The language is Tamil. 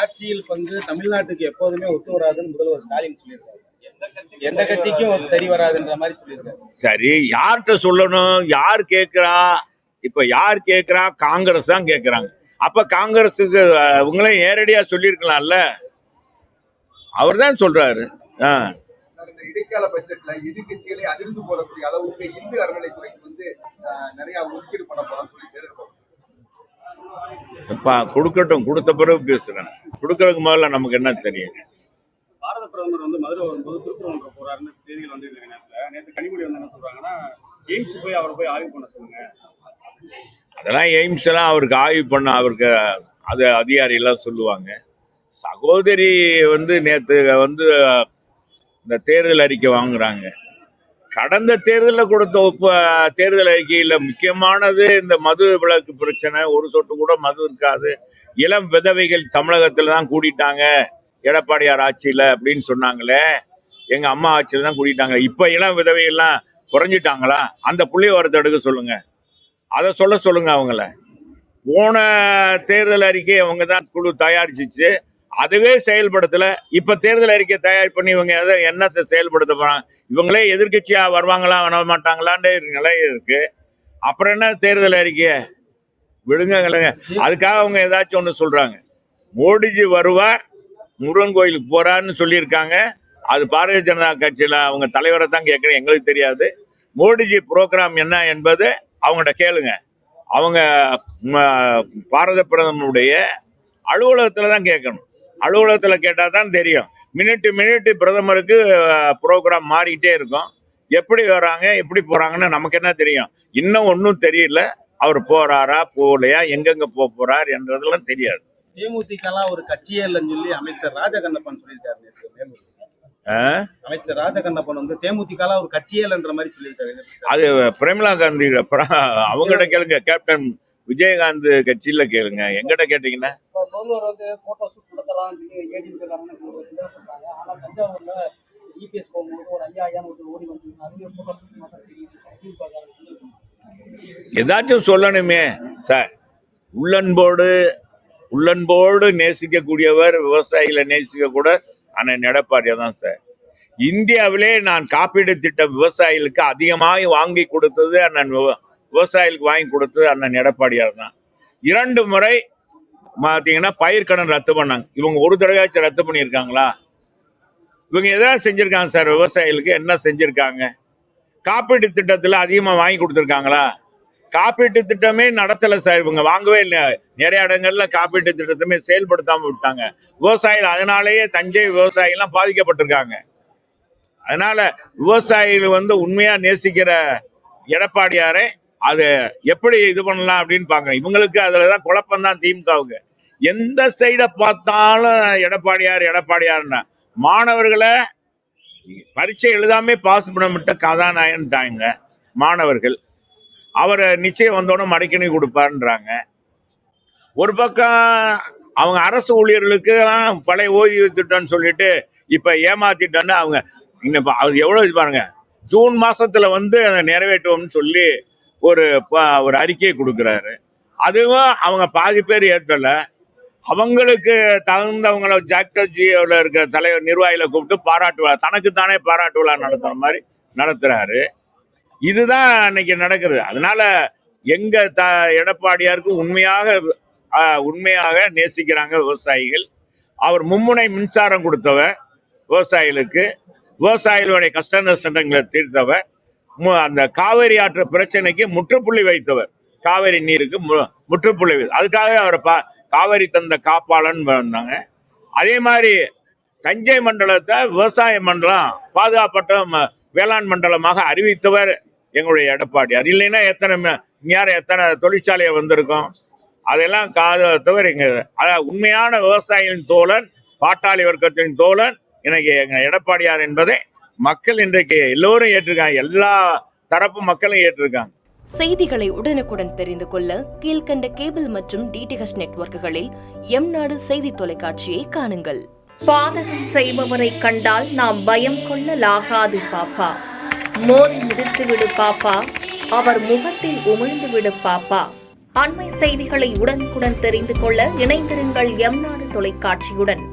ஆட்சியில் பங்கு தமிழ்நாட்டுக்கு எப்போதுமே ஒத்து வராதுன்னு முதல்வர் ஸ்டாலின் சொல்லியிருக்காரு. எந்த கட்சிக்கும் சரி வராதுன்ற மாதிரி சொல்லியிருக்காரு. சரி, யார்கிட்ட சொல்லணும்? யார் கேட்கிறா? இப்ப யார் கேட்கிறா? காங்கிரஸ் தான் கேட்கிறாங்க. அப்ப காங்கிரஸுக்கு உங்களே நேரடியா சொல்லியிருக்கலாம்ல. அவர் தான் சொல்றாரு. இடைக்கால பட்ஜெட்ல எதிர்கட்சிகளை அதிர்ந்து போடக்கூடிய அளவுக்கு இந்து அறநிலைத்துறைக்கு நிறைய ஒதுக்கீடு பண்ண போறான்னு சொல்லி சேர்க்கிறோம். கொடுக்கட்டும், கொடுத்த பிறகு பேசுறேன். கொடுக்கறதுக்கு முதல்ல நமக்கு என்ன தெரியும்? பாரத பிரதமர் மதுரை வரும்போது திருப்பூர் போறாருன்னு செய்திகள் வந்து நேற்று கனிமொழி என்ன சொல்றாங்கன்னா, எய்ம்ஸ் போய் அவரை போய் ஆய்வு பண்ண சொல்லுங்க. அதெல்லாம் எய்ம்ஸ் எல்லாம் அவருக்கு ஆய்வு பண்ண அவருக்கு அது அதிகாரி எல்லாம் சொல்லுவாங்க. சகோதரி நேற்று இந்த தேர்தல் அறிக்கை வாங்குறாங்க. கடந்த தேர்தலில் கொடுத்த தேர்தல் அறிக்கையில் முக்கியமானது இந்த மது விலக்கு பிரச்சனை. ஒரு சொட்டு கூட மது இருக்காது. இளம் விதவைகள் தமிழகத்தில் தான் கூட்டிட்டாங்க எடப்பாடியார் ஆட்சியில் அப்படின்னு சொன்னாங்களே. எங்க அம்மா ஆட்சியில் தான் கூட்டிட்டாங்க. இப்ப இளம் விதவைகள்லாம் குறைஞ்சிட்டாங்களா? அந்த புள்ளிய வரத்தை எடுக்க சொல்லுங்க. அதை சொல்லுங்க அவங்கள. போன தேர்தல் அறிக்கை அவங்க தான் குழு தயாரிச்சிச்சு, அதுவே செயல்படுத்தல. இப்ப தேர்தல் அறிக்கை தயார் பண்ணி இவங்க என்னத்தை செயல்படுத்த போறாங்க? இவங்களே எதிர்கட்சியா வருவாங்களா வர மாட்டாங்களான்னு நிலை இருக்கு. அப்புறம் என்ன தேர்தல் அறிக்கைய விடுங்க. அதுக்காக அவங்க ஏதாச்சும் ஒண்ணு சொல்றாங்க. மோடிஜி வருவார், முருகன் கோயிலுக்கு போறாருன்னு சொல்லியிருக்காங்க. அது பாரதிய ஜனதா கட்சியில அவங்க தலைவரை தான் கேட்கணும், எங்களுக்கு தெரியாது. மோடிஜி புரோகிராம் என்ன என்பது அவங்கள்ட்ட கேளுங்க. அவங்க பாரத பிரதமருடைய அலுவலகத்துல தான் கேட்கணும். அலுவலகத்துல கேட்டா தான் தெரியும். மினிட்டு பிரதமருக்கு ப்ரோக்ராம் மாறிக்கிட்டே இருக்கும். எப்படி வராங்க எப்படி போறாங்கன்னு நமக்கு என்ன தெரியும்? இன்னும் ஒன்றும் தெரியல. அவர் போறாரா போகலையா, எங்கெங்க போறார் என்றதெல்லாம் தெரியாது. தேமுதிக ஒரு கட்சியே இல்லைன்னு சொல்லி அமைச்சர் ராஜகண்ணப்பன் சொல்லியிருக்காரு. அமைச்சர் ராஜகண்ணப்பன் தேமுதிக ஒரு கட்சியே இல்லைன்ற மாதிரி சொல்லியிருக்காரு. அது பிரேமலா காந்தி அவங்ககிட்ட கேளுங்க. கேப்டன் விஜயகாந்த் கட்சியில கேளுங்க. எங்கிட்ட கேட்டீங்கன்னா ஏதாச்சும் சொல்லணுமே சார். உள்ளன்போடு நேசிக்கக்கூடியவர், விவசாயிகளை நேசிக்க கூட அண்ணன் எடப்பாடியா தான் சார். இந்தியாவிலே நான் காப்பீடு திட்டம் விவசாயிகளுக்கு அதிகமாக வாங்கி கொடுத்தது அண்ணன், விவசாயிகளுக்கு வாங்கி கொடுத்தது அண்ணன் எடப்பாடியார் தான். 2 முறை பாத்தீங்கன்னா பயிர்க்கடன் ரத்து பண்ணாங்க. இவங்க ஒரு தடவையாச்சும் ரத்து பண்ணியிருக்காங்களா? இவங்க எதாவது செஞ்சிருக்காங்க சார்? விவசாயிகளுக்கு என்ன செஞ்சிருக்காங்க? காப்பீட்டு திட்டத்துல அதிகமா வாங்கி கொடுத்துருக்காங்களா? காப்பீட்டு திட்டமே நடத்தல சார். இவங்க வாங்கவே இல்லை. நிறைய இடங்கள்ல காப்பீட்டு திட்டத்தையுமே செயல்படுத்தாம விட்டாங்க. விவசாயிகள் அதனாலேயே தஞ்சை விவசாயிகள்லாம் பாதிக்கப்பட்டிருக்காங்க. அதனால விவசாயிகள் உண்மையா நேசிக்கிற எடப்பாடியாரை அது எப்படி இது பண்ணலாம் அப்படின்னு பாக்குறேன். இவங்களுக்கு அதுலதான் குழப்பம்தான். திமுகவுக்கு எந்த சைட பார்த்தாலும் எடப்பாடியார்னா மாணவர்களை பரீட்சை எழுதாமே பாஸ் பண்ண விட்ட கதாநாயகன்ட்டாங்க மாணவர்கள். அவரை நிச்சயம் வந்தோடனே மடிக்கணி கொடுப்பாருன்றாங்க. ஒரு பக்கம் அவங்க அரசு ஊழியர்களுக்கு பழைய ஓய்வு திட்டம்னு சொல்லிட்டு இப்ப ஏமாத்திட்டோன்னு அவங்க இன்னும் அது எவ்வளவு பாருங்க. ஜூன் மாசத்துல அதை நிறைவேற்றுவோம்னு சொல்லி ஒரு அறிக்கையை கொடுக்குறாரு. அதுவும் அவங்க பாதி பேர் ஏற்றல. அவங்களுக்கு தகுந்தவங்களை ஜாக்டர்ஜியோட இருக்கிற தலைவர் நிர்வாகிகளை கூப்பிட்டு பாராட்டு விழா, தனக்குத்தானே பாராட்டு விழா நடத்துற மாதிரி நடத்துறாரு. இதுதான் இன்னைக்கு நடக்குது. அதனால எங்க எடப்பாடியாருக்கு உண்மையாக நேசிக்கிறாங்க விவசாயிகள். அவர் மும்முனை மின்சாரம் கொடுத்தவர் விவசாயிகளுக்கு, விவசாயிகளுடைய கஷ்ட நஷ்டங்களை தீர்த்தவர், அந்த காவிரி ஆற்று பிரச்சனைக்கு முற்றுப்புள்ளி வைத்தவர். காவிரி நீருக்கு முற்றுப்புள்ளி அதுக்காக அவர் காவிரி தந்த காப்பாளன் வந்தாங்க. அதே மாதிரி தஞ்சை மண்டலத்தை விவசாய மண்டலம் பாதுகாப்பட்ட வேளாண் மண்டலமாக அறிவித்தவர் எங்களுடைய எடப்பாடியார். இல்லைன்னா எத்தனை தொழிற்சாலையை வந்திருக்கும். அதெல்லாம் காதவர் எங்க உண்மையான விவசாயிகளின் தோழன், பாட்டாளி வர்க்கத்தின் தோழன் இன்னைக்கு எங்க எடப்பாடியார் என்பதை மக்கள் இன்றைக்கு எல்லோரும் ஏற்றிருக்காங்க. எல்லா தரப்பு மக்களும் ஏற்றிருக்காங்க. செய்திகளை உடனுக்குடன் தெரிந்து கொள்ள கீழ்கண்ட கேபிள் மற்றும் டிடிஹெச் நெட்வொர்க்குகளில் எம்நாடு செய்தி தொலைக்காட்சியை காணுங்கள். பாதகம் செய்பவரை கண்டால் நாம் பயம் கொள்ளலாகாது பாப்பா. மோதி மிதித்து விடு பாப்பா, அவர் முகத்தில் உமிழ்ந்து விடு பாப்பா. அண்மை செய்திகளை உடனுக்குடன் தெரிந்து கொள்ள இணைந்திருங்கள் எம் நாடு தொலைக்காட்சியுடன்.